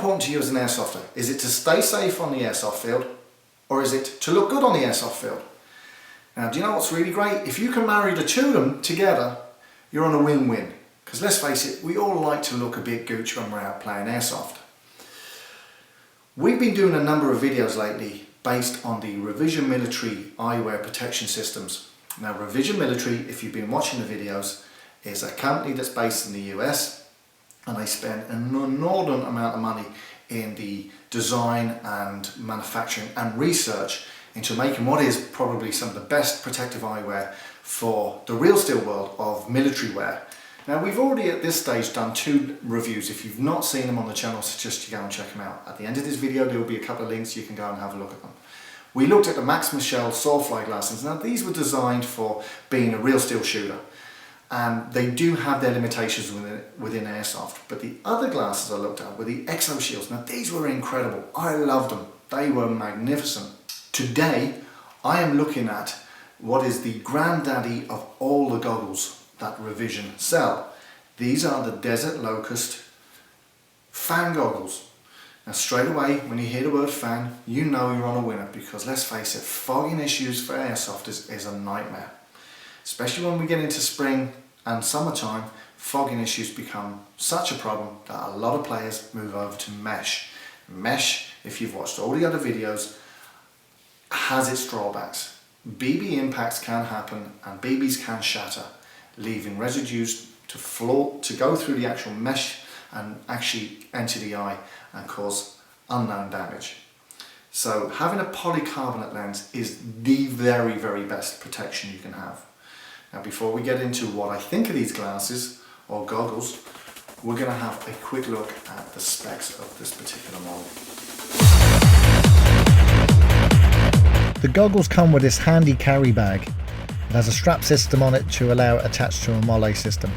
important to you as an airsofter? Is it to stay safe on the airsoft field, or is it to look good on the airsoft field? Now, do you know what's really great? If you can marry the two of them together, you're on a win-win. Because let's face it, we all like to look a bit Gucci when we're out playing airsoft. We've been doing a number of videos lately based on the Revision Military eyewear protection systems. Now, Revision Military, if you've been watching the videos, is a company that's based in the US, and they spend an inordinate amount of money in the design and manufacturing and research into making what is probably some of the best protective eyewear for the real steel world of military wear. Now, we've already at this stage done 2 reviews. If you've not seen them on the channel, I suggest you go and check them out. At the end of this video there will be a couple of links, you can go and have a look at them. We looked at the Max Michel Soarfly glasses. Now, these were designed for being a real steel shooter, and they do have their limitations within airsoft. But the other glasses I looked at were the Exo Shields. Now, these were incredible. I loved them. They were magnificent. Today I am looking at what is the granddaddy of all the goggles that Revision sell. These are the Desert Locust fan goggles. Now, straight away when you hear the word fan, you know you're on a winner, because let's face it, fogging issues for airsofters is a nightmare. Especially when we get into spring and summertime, fogging issues become such a problem that a lot of players move over to mesh. Mesh, if you've watched all the other videos, has its drawbacks. BB impacts can happen and BBs can shatter, leaving residues to go through the actual mesh and actually enter the eye and cause unknown damage. So having a polycarbonate lens is the very, very best protection you can have. Now, before we get into what I think of these glasses or goggles, we're going to have a quick look at the specs of this particular model. The goggles come with this handy carry bag. It has a strap system on it to allow it attached to a mole system.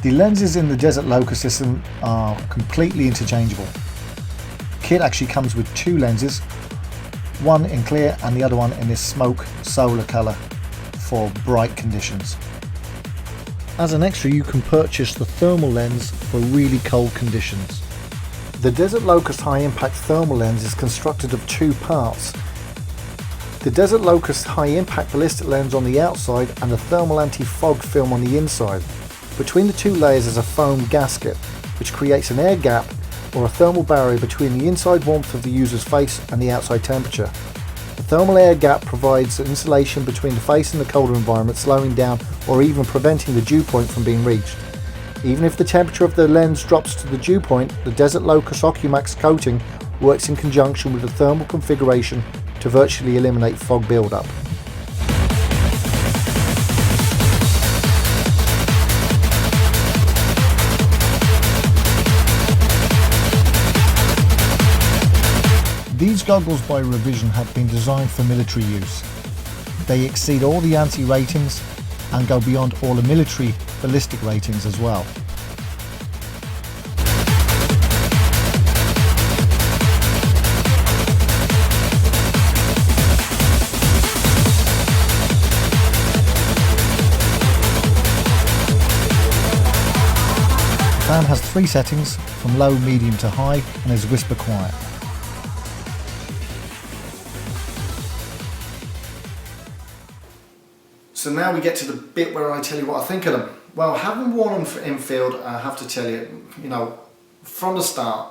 The lenses in the Desert Locust system are completely interchangeable. The kit actually comes with 2 lenses, one in clear and the other one in this smoke solar colour for bright conditions. As an extra, you can purchase the thermal lens for really cold conditions. The Desert Locust high impact thermal lens is constructed of 2 parts. The Desert Locust high impact ballistic lens on the outside and the thermal anti-fog film on the inside. Between the 2 layers is a foam gasket, which creates an air gap or a thermal barrier between the inside warmth of the user's face and the outside temperature. The thermal air gap provides insulation between the face and the colder environment, slowing down or even preventing the dew point from being reached. Even if the temperature of the lens drops to the dew point, the Desert Locust Ocumax coating works in conjunction with the thermal configuration to virtually eliminate fog buildup. These goggles by Revision have been designed for military use. They exceed all the ANSI ratings and go beyond all the military ballistic ratings as well. The fan has 3 settings, from low, medium to high, and is whisper quiet. So now we get to the bit where I tell you what I think of them. Well, having worn them in field, I have to tell you, from the start,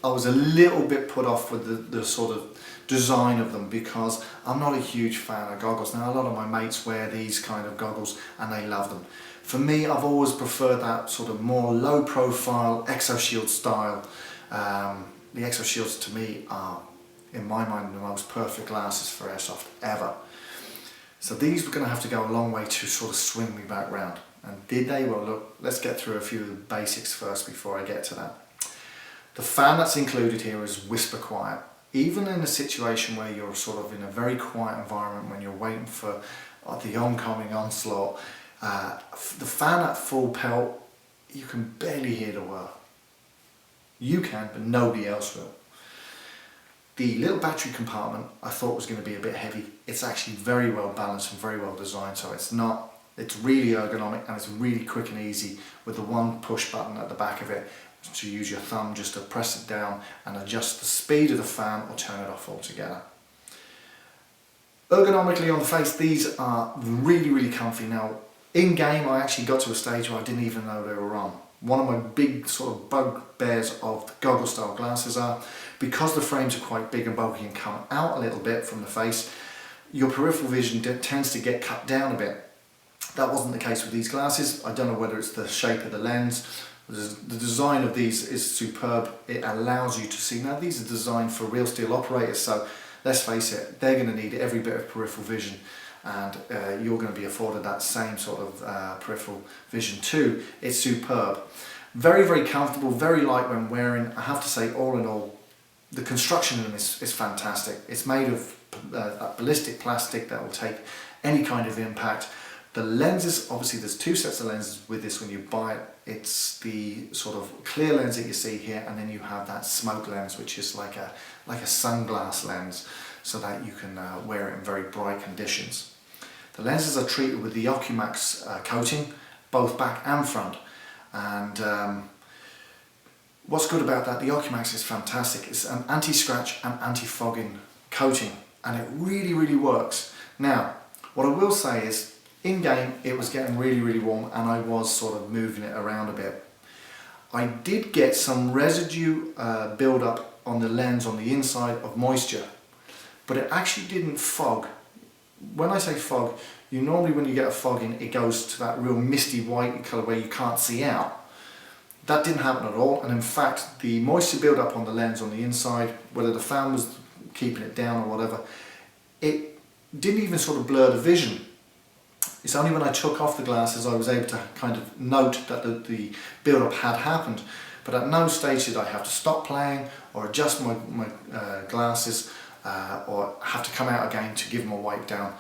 I was a little bit put off with the sort of design of them, because I'm not a huge fan of goggles. Now, a lot of my mates wear these kind of goggles and they love them. For me, I've always preferred that sort of more low profile Exo Shield style. The Exo Shields to me are, in my mind, the most perfect glasses for airsoft ever. So these were going to have to go a long way to sort of swing me back round. And did they? Well, look, let's get through a few of the basics first before I get to that. The fan that's included here is whisper quiet. Even in a situation where you're sort of in a very quiet environment, when you're waiting for the oncoming onslaught, the fan at full pelt, you can barely hear the whir. You can, but nobody else will. The little battery compartment I thought was going to be a bit heavy. It's actually very well balanced and very well designed, so it's really ergonomic and it's really quick and easy with the one push button at the back of it. to use your thumb just to press it down and adjust the speed of the fan or turn it off altogether. Ergonomically on the face, these are really, really comfy. Now, in game, I actually got to a stage where I didn't even know they were on. One of my big sort of bugbears of the goggle style glasses are, because the frames are quite big and bulky and come out a little bit from the face, your peripheral vision tends to get cut down a bit. That wasn't the case with these glasses. I don't know whether it's the shape of the lens. The design of these is superb. It allows you to see. Now, these are designed for real steel operators, so let's face it, they're going to need every bit of peripheral vision, and you're going to be afforded that same sort of peripheral vision too. It's superb. Very, very comfortable, very light when wearing. I have to say, all in all, the construction in them is fantastic. It's made of ballistic plastic that will take any kind of impact. The lenses, obviously there's two sets of lenses with this when you buy it. It's the sort of clear lens that you see here, and then you have that smoke lens, which is like a sunglass lens, so that you can wear it in very bright conditions. The lenses are treated with the Ocumax coating, both back and front. And what's good about that, the Ocumax is fantastic. It's an anti-scratch and anti-fogging coating, and it really, really works. Now, what I will say is, in game it was getting really, really warm, and I was sort of moving it around a bit. I did get some residue build up on the lens on the inside of moisture, but it actually didn't fog. When I say fog, you normally, when you get a fogging, it goes to that real misty white colour where you can't see out. That didn't happen at all, and in fact the moisture build up on the lens on the inside, whether the fan was keeping it down or whatever, it didn't even sort of blur the vision. It's only when I took off the glasses I was able to kind of note that the build up had happened, but at no stage did I have to stop playing or adjust my glasses or have to come out again to give them a wipe down.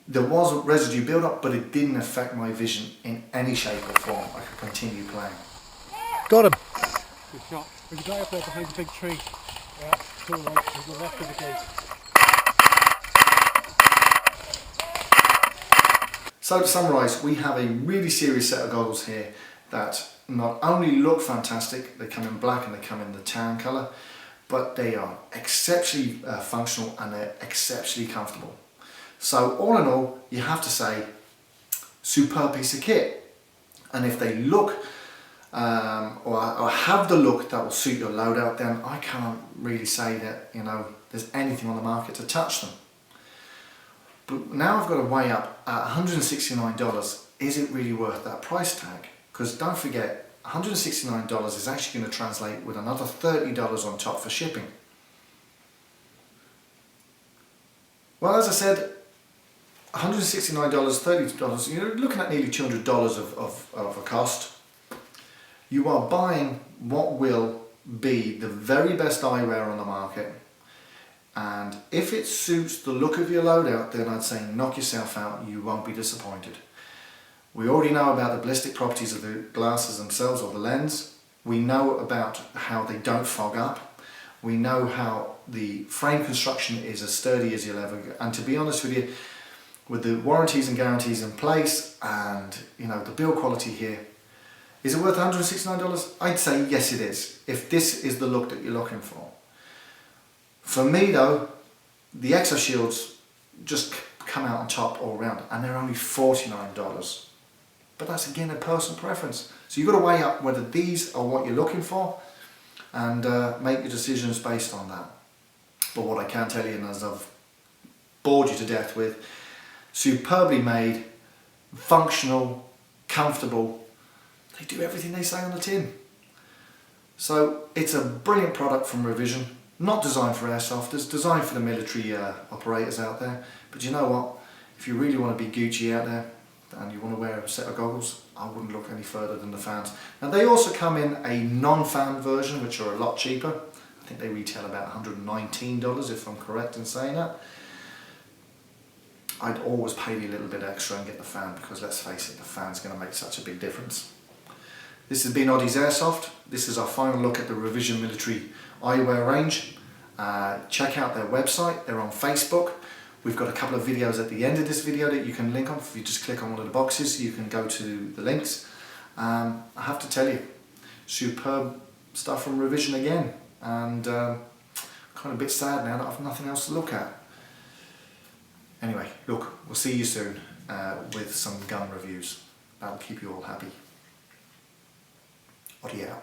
There was a residue build up, but it didn't affect my vision in any shape or form. I could continue playing. Got him. Good shot. There's a guy up there behind the big tree. Yeah, to the right, to the left of the gate. So to summarise, we have a really serious set of goggles here that not only look fantastic, they come in black and they come in the tan colour, but they are exceptionally functional and they're exceptionally comfortable. So all in all, you have to say, superb piece of kit. And if they look or have the look that will suit your loadout, then I can't really say that, you know, there's anything on the market to touch them. But now I've got to weigh up at $169, is it really worth that price tag? Because don't forget, $169 is actually going to translate with another $30 on top for shipping. Well, as I said, $169, $30, you're looking at nearly $200 of a cost. You are buying what will be the very best eyewear on the market. And if it suits the look of your loadout, then I'd say knock yourself out, you won't be disappointed. We already know about the ballistic properties of the glasses themselves, or the lens. We know about how they don't fog up. We know how the frame construction is as sturdy as you'll ever get. And to be honest with you, with the warranties and guarantees in place, and you know, the build quality here, is it worth $169? I'd say yes it is, if this is the look that you're looking for. For me though, the Exo Shields just come out on top all round, and they're only $49. But that's again a personal preference. So you've got to weigh up whether these are what you're looking for, and make your decisions based on that. But what I can tell you, and as I've bored you to death with, superbly made, functional, comfortable, they do everything they say on the tin. So it's a brilliant product from Revision. Not designed for airsoft, it's designed for the military operators out there. But you know what, if you really want to be Gucci out there and you want to wear a set of goggles, I wouldn't look any further than the fans. Now they also come in a non-fan version, which are a lot cheaper. I think they retail about $119 if I'm correct in saying that. I'd always pay you a little bit extra and get the fan, because let's face it, the fan's going to make such a big difference. This has been Oddie's Airsoft. This is our final look at the Revision Military eyewear range. Check out their website, they're on Facebook. We've got a couple of videos at the end of this video that you can link on. If you just click on one of the boxes, you can go to the links. I have to tell you, superb stuff from revision again, and kind of a bit sad now that I've nothing else to look at. Anyway, look, we'll see you soon with some gun reviews. That'll keep you all happy. Audio out.